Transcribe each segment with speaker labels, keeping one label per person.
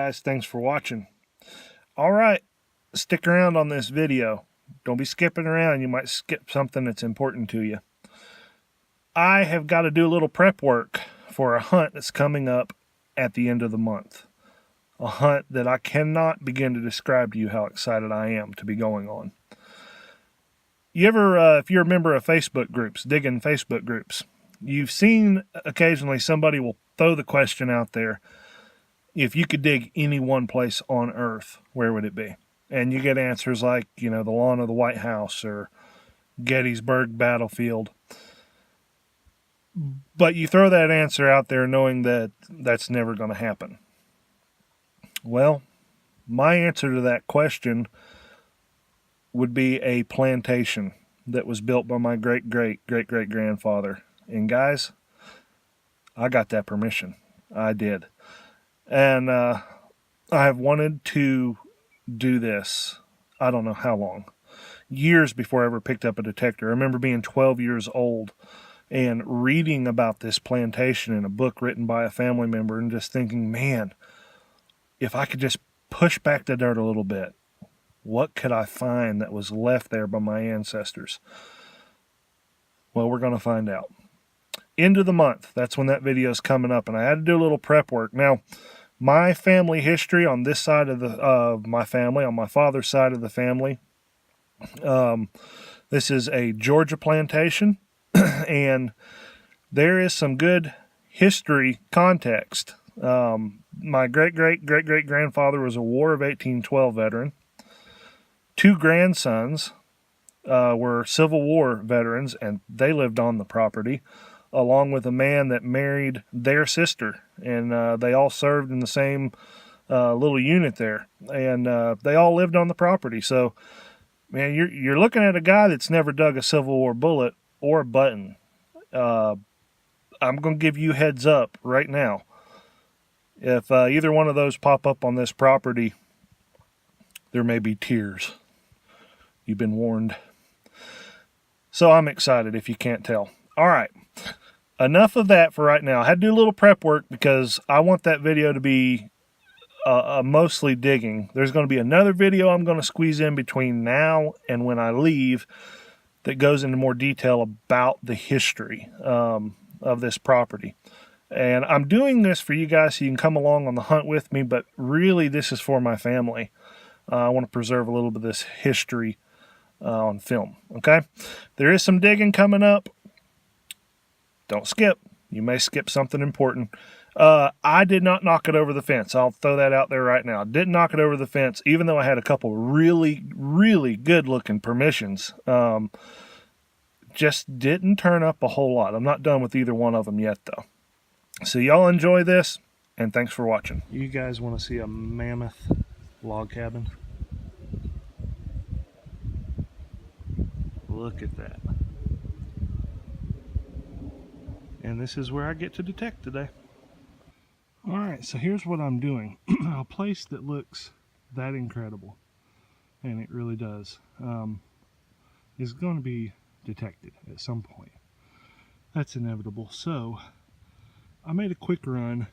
Speaker 1: guys, thanks for watching. Alright, stick around on this video. Don't be skipping around, you might skip something that's important to you. I have got to do a little prep work for a hunt that's coming up at the end of the month. A hunt that I cannot begin to describe to you how excited I am to be going on. You ever, if you're a member of Facebook groups, digging Facebook groups, you've seen occasionally somebody will throw the question out there, if you could dig any one place on Earth, where would it be? And you get answers like, the lawn of the White House or Gettysburg battlefield. But you throw that answer out there knowing that that's never going to happen. Well, my answer to that question would be a plantation that was built by my great-great-great-great-grandfather. And guys, I got that permission. I did. And I have wanted to do this, I don't know how long. Years before I ever picked up a detector. I remember being 12 years old and reading about this plantation in a book written by a family member and just thinking, man, if I could just push back the dirt a little bit, what could I find that was left there by my ancestors? Well, we're going to find out. End of the month, that's when that video is coming up, and I had to do a little prep work. Now, my family history on this side of my family, on my father's side of the family, this is a Georgia plantation, and there is some good history context. My great-great-great-great-grandfather was a War of 1812 veteran. Two grandsons were Civil War veterans, and they lived on the property, along with a man that married their sister. And they all served in the same little unit there. And they all lived on the property. So, man, you're looking at a guy that's never dug a Civil War bullet or button. I'm going to give you heads up right now. If either one of those pop up on this property, there may be tears. You've been warned. So I'm excited if you can't tell. All right. Enough of that for right now. I had to do a little prep work because I want that video to be mostly digging. There's going to be another video I'm going to squeeze in between now and when I leave that goes into more detail about the history of this property. And I'm doing this for you guys so you can come along on the hunt with me, but really this is for my family. I want to preserve a little bit of this history on film, okay? There is some digging coming up. Don't skip. You may skip something important. I did not knock it over the fence. I'll throw that out there right now. I didn't knock it over the fence, even though I had a couple really, really good-looking permissions. Just didn't turn up a whole lot. I'm not done with either one of them yet, though. So y'all enjoy this, and thanks for watching. You guys want to see a mammoth log cabin? Look at that. And this is where I get to detect today. Alright, so here's what I'm doing. A place that looks that incredible, and it really does, is going to be detected at some point. That's inevitable. So I made a quick run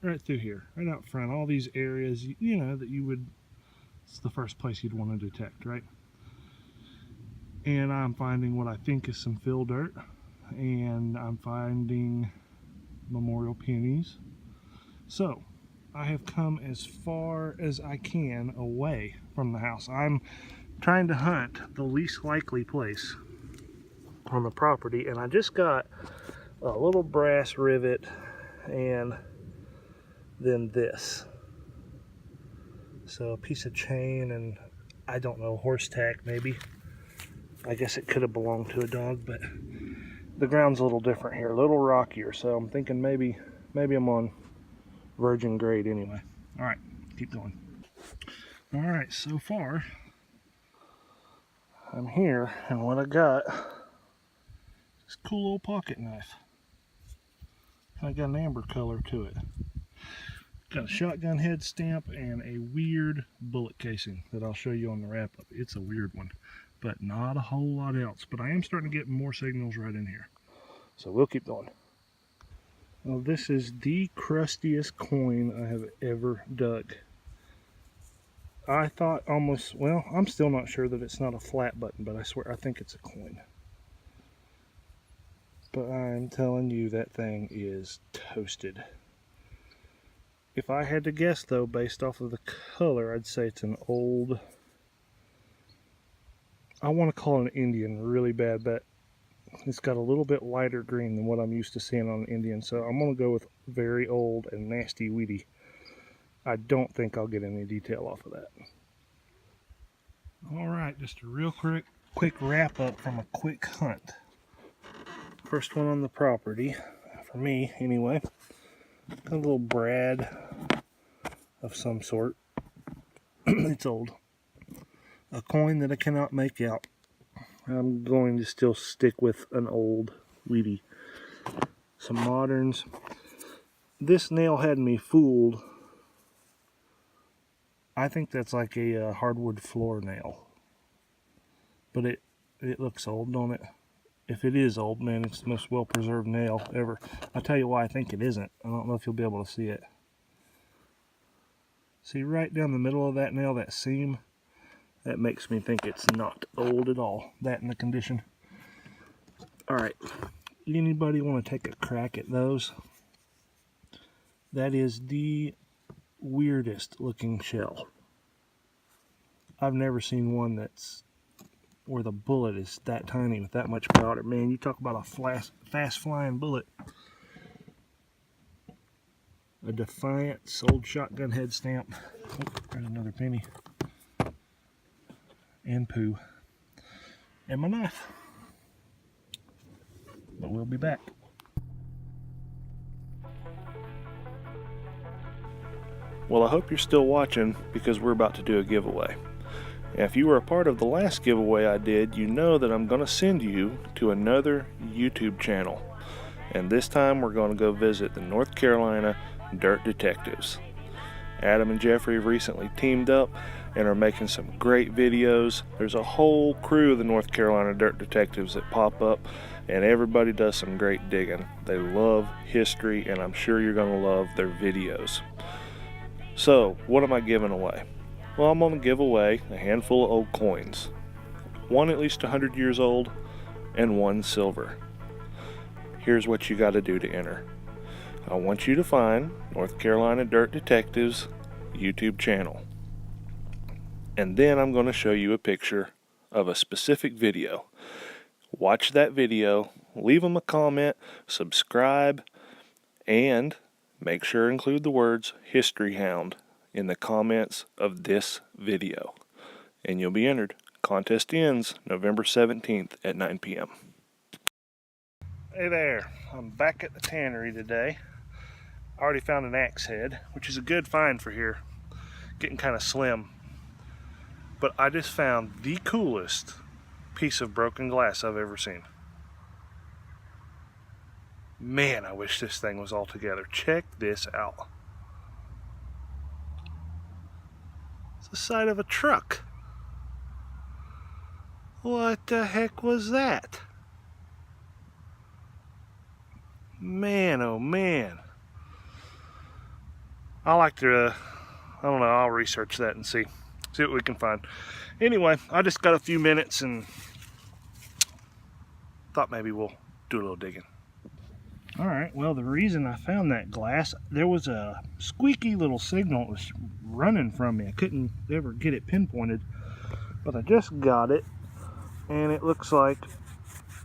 Speaker 1: right through here, right out front. All these areas, that you would, it's the first place you'd want to detect, right? And I'm finding what I think is some fill dirt, and I'm finding memorial pennies. So I have come as far as I can away from the house. I'm trying to hunt the least likely place on the property, and I just got a little brass rivet and then this. So a piece of chain and, I don't know, horse tack maybe. I guess it could have belonged to a dog, but the ground's a little different here, a little rockier, so I'm thinking maybe I'm on virgin grade anyway. Alright, keep going. Alright, so far I'm here, and what I got is this cool little pocket knife. Kind of got an amber color to it. Got a shotgun head stamp and a weird bullet casing that I'll show you on the wrap-up. It's a weird one, but not a whole lot else. But I am starting to get more signals right in here. So we'll keep going. Well, this is the crustiest coin I have ever dug. I thought almost, well, I'm still not sure that it's not a flat button, but I swear I think it's a coin. But I'm telling you, that thing is toasted. If I had to guess though, based off of the color, I'd say it's an old, I want to call it an Indian really bad, but it's got a little bit lighter green than what I'm used to seeing on an Indian, so I'm going to go with very old and nasty weedy. I don't think I'll get any detail off of that. Alright, just a real quick wrap up from a quick hunt. First one on the property, for me anyway. A little Brad of some sort. It's old. A coin that I cannot make out. I'm going to still stick with an old weedy. Some moderns. This nail had me fooled. I think that's like a hardwood floor nail. But it looks old, don't it? If it is old, man, it's the most well-preserved nail ever. I'll tell you why I think it isn't. I don't know if you'll be able to see it. See right down the middle of that nail, that seam? That makes me think it's not old at all. That in the condition. Alright, anybody want to take a crack at those? That is the weirdest looking shell. I've never seen one that's where the bullet is that tiny with that much powder. Man, you talk about a fast flying bullet. A Defiance old shotgun head stamp. Oh, there's another penny. And poo. And my knife. But we'll be back. Well, I hope you're still watching because we're about to do a giveaway. And if you were a part of the last giveaway I did, you know that I'm going to send you to another YouTube channel. And this time we're going to go visit the North Carolina Dirt Detectives. Adam and Jeffrey have recently teamed up and are making some great videos. There's a whole crew of the North Carolina Dirt Detectives that pop up, and everybody does some great digging. They love history, and I'm sure you're going to love their videos. So, what am I giving away? Well, I'm going to give away a handful of old coins. One at least 100 years old, and one silver. Here's what you got to do to enter. I want you to find North Carolina Dirt Detectives YouTube channel. And then I'm going to show you a picture of a specific video. Watch that video, leave them a comment, subscribe, and make sure to include the words History Hound in the comments of this video. And you'll be entered. Contest ends November 17th at 9 p.m. Hey there, I'm back at the tannery today. I already found an axe head, which is a good find for here. Getting kind of slim. But I just found the coolest piece of broken glass I've ever seen. Man, I wish this thing was all together. Check this out. It's the side of a truck. What the heck was that? Man, oh man. I like to, I don't know, I'll research that and see what we can find. Anyway, I just got a few minutes and thought maybe we'll do a little digging. Alright, well, the reason I found that glass, there was a squeaky little signal that was running from me. I couldn't ever get it pinpointed, but I just got it, and it looks like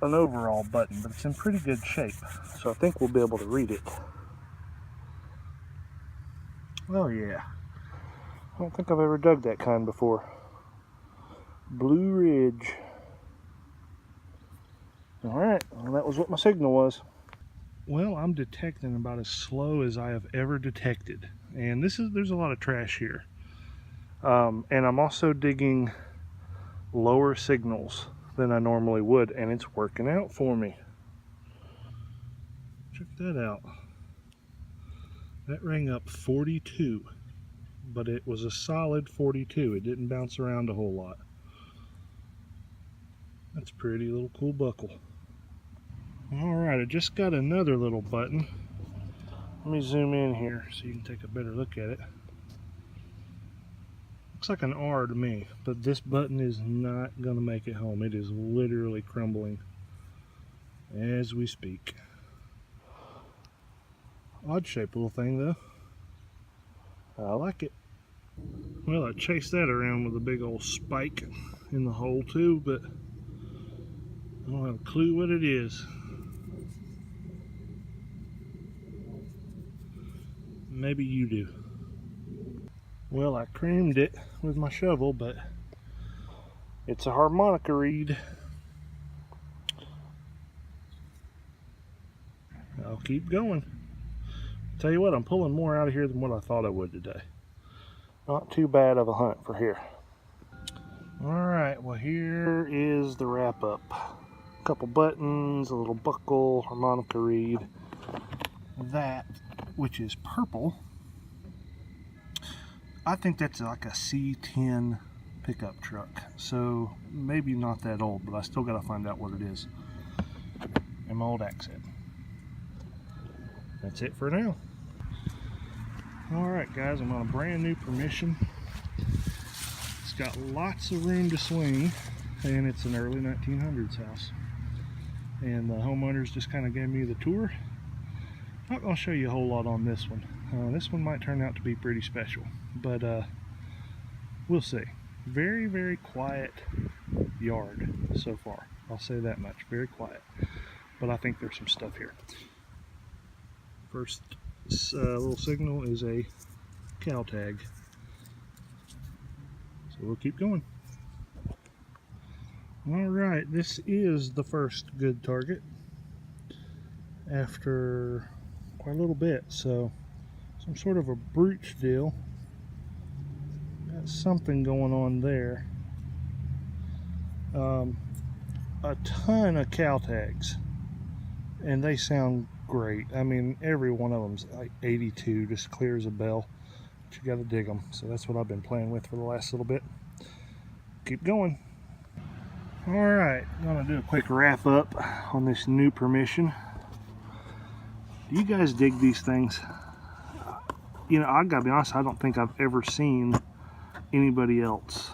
Speaker 1: an overall button, but it's in pretty good shape, so I think we'll be able to read it. Oh yeah, I don't think I've ever dug that kind before. Blue Ridge. Alright, well, that was what my signal was. Well, I'm detecting about as slow as I have ever detected, and there's a lot of trash here. And I'm also digging lower signals than I normally would, and it's working out for me. Check that out. That rang up 42, but it was a solid 42. It didn't bounce around a whole lot. That's a pretty little cool buckle. Alright, I just got another little button. Let me zoom in here so you can take a better look at it. Looks like an R to me, but this button is not going to make it home. It is literally crumbling as we speak. Odd shaped little thing though. I like it. Well, I chased that around with a big old spike in the hole too, but I don't have a clue what it is. Maybe you do. Well, I creamed it with my shovel, but it's a harmonica reed. I'll keep going. Tell you what, I'm pulling more out of here than what I thought I would today. Not too bad of a hunt for here. Alright, well here is the wrap up. A couple buttons, a little buckle, harmonica reed. That, which is purple, I think that's like a C10 pickup truck. So maybe not that old, but I still gotta find out what it is. And my old axe head. That's it for now. Alright guys, I'm on a brand new permission. It's got lots of room to swing, and it's an early 1900s house. And the homeowners just kind of gave me the tour. Not going to show you a whole lot on this one. This one might turn out to be pretty special, but we'll see. Very, very quiet yard so far. I'll say that much. Very quiet. But I think there's some stuff here. First little signal is a cow tag. So we'll keep going. Alright, this is the first good target after quite a little bit. So some sort of a brooch deal. Got something going on there. A ton of cow tags, and they sound great. I mean, every one of them's like 82, just clear as a bell. But you gotta dig them. So that's what I've been playing with for the last little bit. Keep going. Alright, I'm gonna do a quick wrap up on this new permission. Do you guys dig these things? You know, I gotta be honest, I don't think I've ever seen anybody else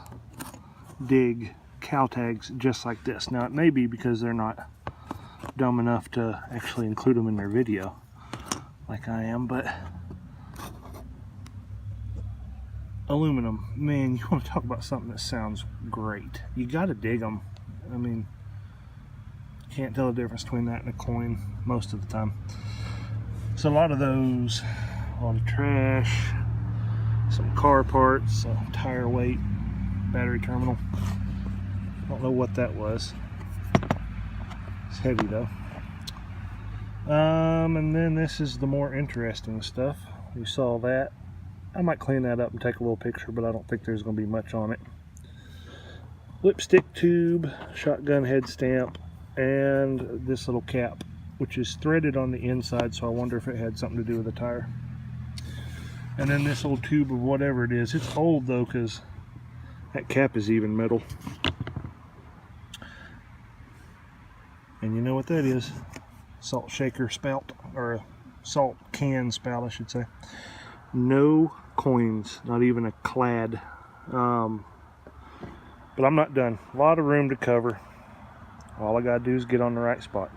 Speaker 1: dig cow tags just like this. Now, it may be because they're not dumb enough to actually include them in their video like I am, but aluminum, man, you want to talk about something that sounds great. You gotta dig them. I mean, can't tell the difference between that and a coin most of the time. So a lot of those, a lot of trash, some car parts, tire weight, battery terminal. Don't know what that was. It's heavy though. And then this is the more interesting stuff. You saw that. I might clean that up and take a little picture, but I don't think there's going to be much on it. Lipstick tube, shotgun head stamp, and this little cap, which is threaded on the inside, so I wonder if it had something to do with the tire. And then this little tube of whatever it is. It's old though, because that cap is even metal. And you know what that is? Salt shaker spout, or a salt can spout, I should say. No coins, not even a clad. But I'm not done. A lot of room to cover. All I gotta do is get on the right spot.